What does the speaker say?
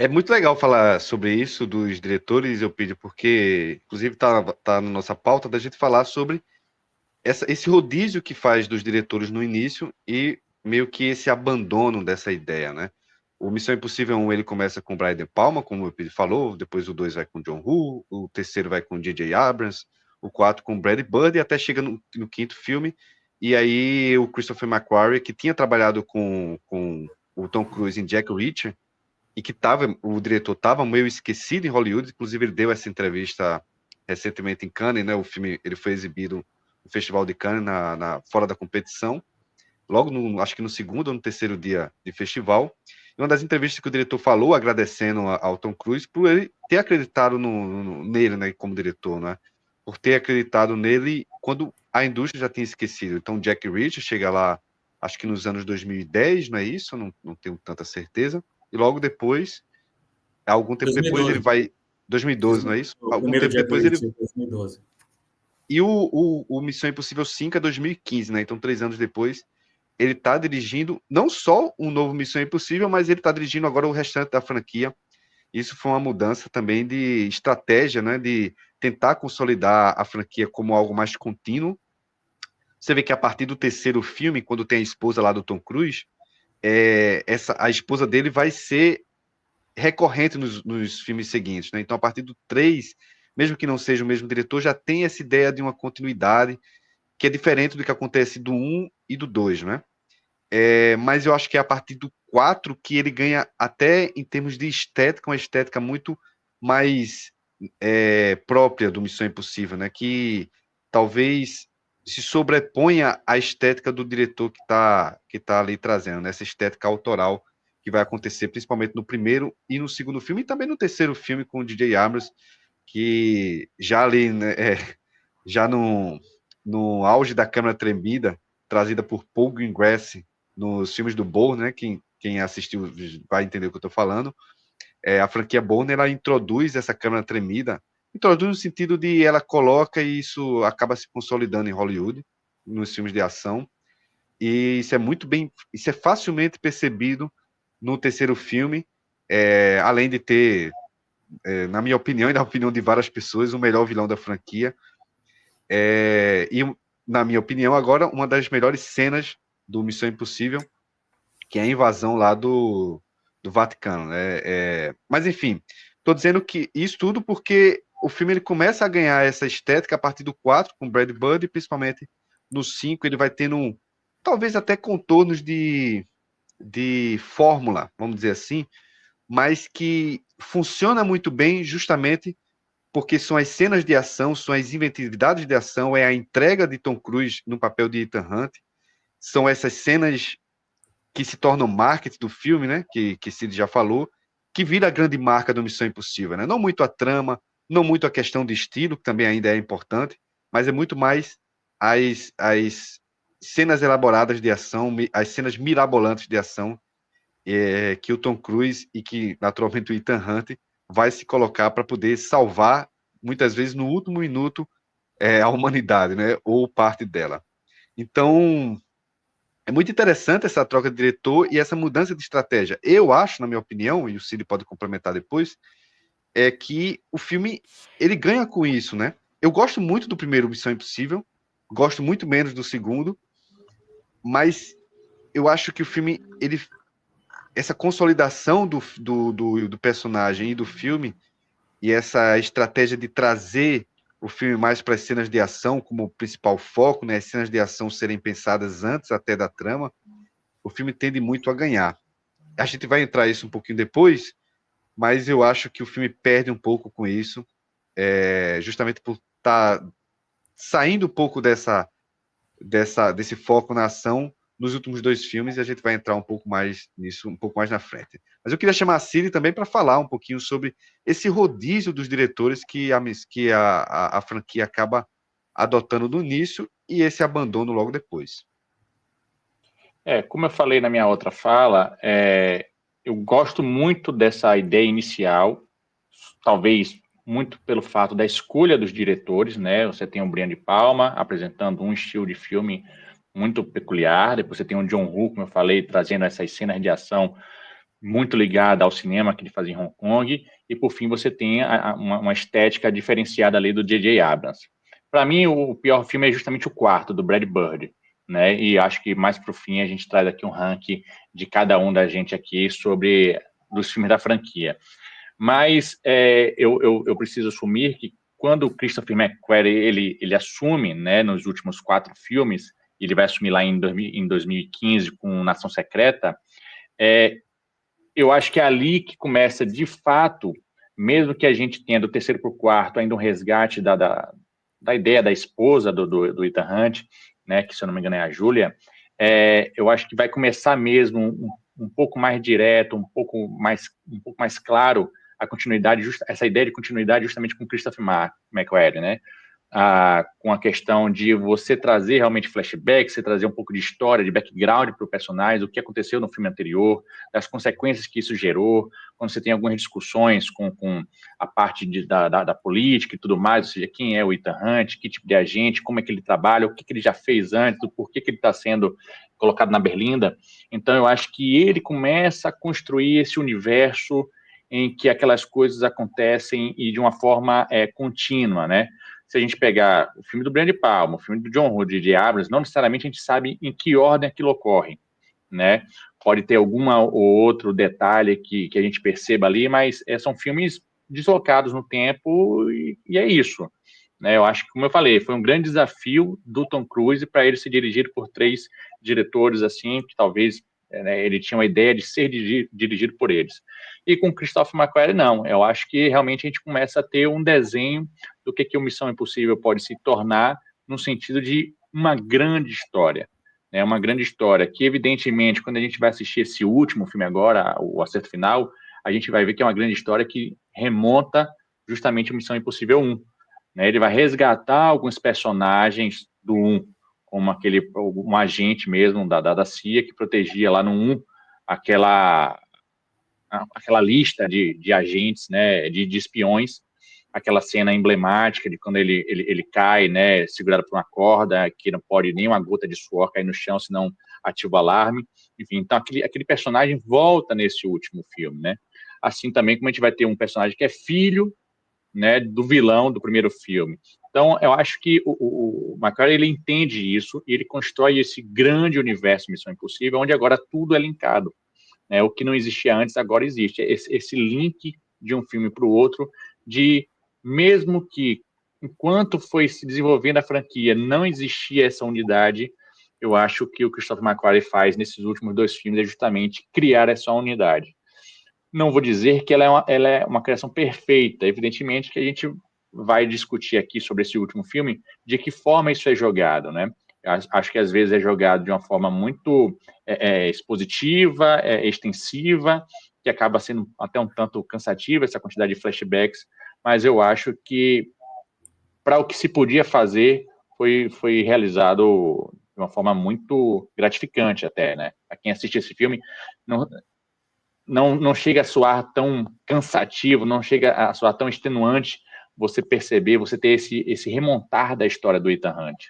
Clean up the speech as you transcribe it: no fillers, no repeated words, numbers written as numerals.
É muito legal falar sobre isso dos diretores, eu pedi, porque, inclusive, tá na nossa pauta da gente falar sobre esse rodízio que faz dos diretores no início e meio que esse abandono dessa ideia, né? O Missão Impossível 1, ele começa com o Brian De Palma, como o Pedro falou, depois o 2 vai com o John Woo, o terceiro vai com o J.J. Abrams, o 4 com o Brad Bird, e até chega no quinto filme, e aí o Christopher McQuarrie, que tinha trabalhado com o Tom Cruise em Jack Reacher, e que o diretor estava meio esquecido em Hollywood, inclusive ele deu essa entrevista recentemente em Cannes, né? O filme ele foi exibido no Festival de Cannes, fora da competição, logo acho que no segundo ou no terceiro dia de festival. E uma das entrevistas que o diretor falou, agradecendo ao Tom Cruise por ele ter acreditado nele, né, como diretor, né? Por ter acreditado nele quando a indústria já tinha esquecido. Então, Jack Reacher chega lá, acho que nos anos 2010, não é isso? Não tenho tanta certeza. E logo depois, algum tempo depois, ele 2012. vai. 2012, não é isso? O Algum primeiro tempo Jack depois ele. Reacher, 2012. E o Missão Impossível 5 é 2015, né? Então, 3 anos depois, ele está dirigindo não só um novo Missão Impossível, mas ele está dirigindo agora o restante da franquia. Isso foi uma mudança também de estratégia, né? De tentar consolidar a franquia como algo mais contínuo. Você vê que a partir do terceiro filme, quando tem a esposa lá do Tom Cruise, a esposa dele vai ser recorrente nos filmes seguintes, né? Então, a partir do 3, mesmo que não seja o mesmo diretor, já tem essa ideia de uma continuidade que é diferente do que acontece do 1 e do 2, né? Mas eu acho que é a partir do 4 que ele ganha, até em termos de estética, uma estética muito mais própria do Missão Impossível, né? Que talvez se sobreponha à estética do diretor que tá ali trazendo, né? Essa estética autoral que vai acontecer principalmente no primeiro e no segundo filme, e também no terceiro filme com o DJ Abrams, que já ali, né, já no auge da câmera tremida, trazida por Paul Greengrass nos filmes do Bourne, né? Quem assistiu vai entender o que eu estou falando. A franquia Bourne, ela introduz essa câmera tremida, introduz no sentido de ela coloca e isso acaba se consolidando em Hollywood, nos filmes de ação, e isso é facilmente percebido no terceiro filme, além de ter, na minha opinião e na opinião de várias pessoas, o melhor vilão da franquia, e, na minha opinião, agora, uma das melhores cenas do Missão Impossível, que é a invasão lá do Vaticano, né? Mas, enfim, estou dizendo que isso tudo porque o filme ele começa a ganhar essa estética a partir do 4 com Brad Bird, e principalmente no 5 ele vai tendo, talvez até contornos de fórmula, vamos dizer assim, mas que funciona muito bem justamente porque são as cenas de ação, são as inventividades de ação, é a entrega de Tom Cruise no papel de Ethan Hunt, são essas cenas que se tornam marketing do filme, né? Que Cid já falou, que vira a grande marca do Missão Impossível, né? Não muito a trama, não muito a questão de estilo, que também ainda é importante, mas é muito mais as cenas elaboradas de ação, as cenas mirabolantes de ação que o Tom Cruise e que naturalmente o Ethan Hunt vai se colocar para poder salvar, muitas vezes no último minuto, a humanidade, né? Ou parte dela. Então, é muito interessante essa troca de diretor e essa mudança de estratégia. Eu acho, na minha opinião, e o Cid pode complementar depois, é que o filme ele ganha com isso, né? Eu gosto muito do primeiro Missão Impossível, gosto muito menos do segundo, mas eu acho que o filme, essa consolidação do personagem e do filme, e essa estratégia de trazer o filme mais para as cenas de ação como principal foco, né? As cenas de ação serem pensadas antes até da trama, o filme tende muito a ganhar. A gente vai entrar isso um pouquinho depois, mas eu acho que o filme perde um pouco com isso, justamente por estar saindo um pouco desse foco na ação nos últimos dois filmes, e a gente vai entrar um pouco mais nisso, um pouco mais na frente. Mas eu queria chamar a Ciri também para falar um pouquinho sobre esse rodízio dos diretores que a franquia acaba adotando no início e esse abandono logo depois. Como eu falei na minha outra fala, eu gosto muito dessa ideia inicial, talvez muito pelo fato da escolha dos diretores, né? Você tem o Brian De Palma apresentando um estilo de filme muito peculiar, depois você tem o John Woo, como eu falei, trazendo essas cenas de ação muito ligada ao cinema que ele fazia em Hong Kong, e por fim você tem uma estética diferenciada ali do J.J. Abrams. Para mim, o pior filme é justamente o quarto, do Brad Bird, né? E acho que mais para o fim a gente traz aqui um ranking de cada um da gente aqui sobre dos filmes da franquia. Mas eu preciso assumir que quando o Christopher McQuarrie ele assume, né, nos últimos 4 filmes, ele vai assumir lá em 2015 com Nação Secreta, eu acho que é ali que começa, de fato, mesmo que a gente tenha do terceiro para o quarto ainda um resgate da ideia da esposa do Ethan Hunt, né, que se eu não me engano é a Julia, eu acho que vai começar mesmo um pouco mais direto, um pouco mais claro a continuidade, essa ideia de continuidade justamente com Christopher McQuarrie, né? Com a questão de você trazer realmente flashback, você trazer um pouco de história, de background para o personagem, o que aconteceu no filme anterior, das consequências que isso gerou, quando você tem algumas discussões com a parte da política e tudo mais, ou seja, quem é o Ethan Hunt, que tipo de agente, como é que ele trabalha, o que ele já fez antes, do porquê que ele está sendo colocado na berlinda. Então, eu acho que ele começa a construir esse universo em que aquelas coisas acontecem e de uma forma contínua, né? Se a gente pegar o filme do Brian De Palma, o filme do John Woo, de Abrams, não necessariamente a gente sabe em que ordem aquilo ocorre, né? Pode ter alguma ou outro detalhe que a gente perceba ali, mas são filmes deslocados no tempo e é isso, né? Eu acho que, como eu falei, foi um grande desafio do Tom Cruise para ele ser dirigido por 3 diretores assim, que talvez ele tinha uma ideia de ser dirigido por eles. E com Christopher McQuarrie, não. Eu acho que realmente a gente começa a ter um desenho do que o Missão Impossível pode se tornar no sentido de uma grande história. Né? Uma grande história que, evidentemente, quando a gente vai assistir esse último filme agora, o Acerto Final, a gente vai ver que é uma grande história que remonta justamente a Missão Impossível 1. Né? Ele vai resgatar alguns personagens do 1, como um agente mesmo da CIA que protegia lá no 1 aquela lista de agentes, né, de espiões, aquela cena emblemática de quando ele cai, né, segurado por uma corda, que não pode nem uma gota de suor cair no chão, senão ativa o alarme. Enfim, então aquele personagem volta nesse último filme, né? Assim também como a gente vai ter um personagem que é filho, né, do vilão do primeiro filme. Então, eu acho que o McQuarrie, ele entende isso e ele constrói esse grande universo Missão Impossível, onde agora tudo é linkado. Né? O que não existia antes, agora existe. Esse link de um filme para o outro, de mesmo que, enquanto foi se desenvolvendo a franquia, não existia essa unidade, eu acho que o Christopher McQuarrie faz nesses últimos 2 filmes é justamente criar essa unidade. Não vou dizer que ela é uma criação perfeita, evidentemente que a gente vai discutir aqui sobre esse último filme, de que forma isso é jogado, né? Acho que às vezes é jogado de uma forma muito expositiva, extensiva, que acaba sendo até um tanto cansativa, essa quantidade de flashbacks, mas eu acho que para o que se podia fazer, foi realizado de uma forma muito gratificante até, né? A quem assiste esse filme, não chega a soar tão cansativo, não chega a soar tão extenuante você perceber, você ter esse remontar da história do Ethan Hunt.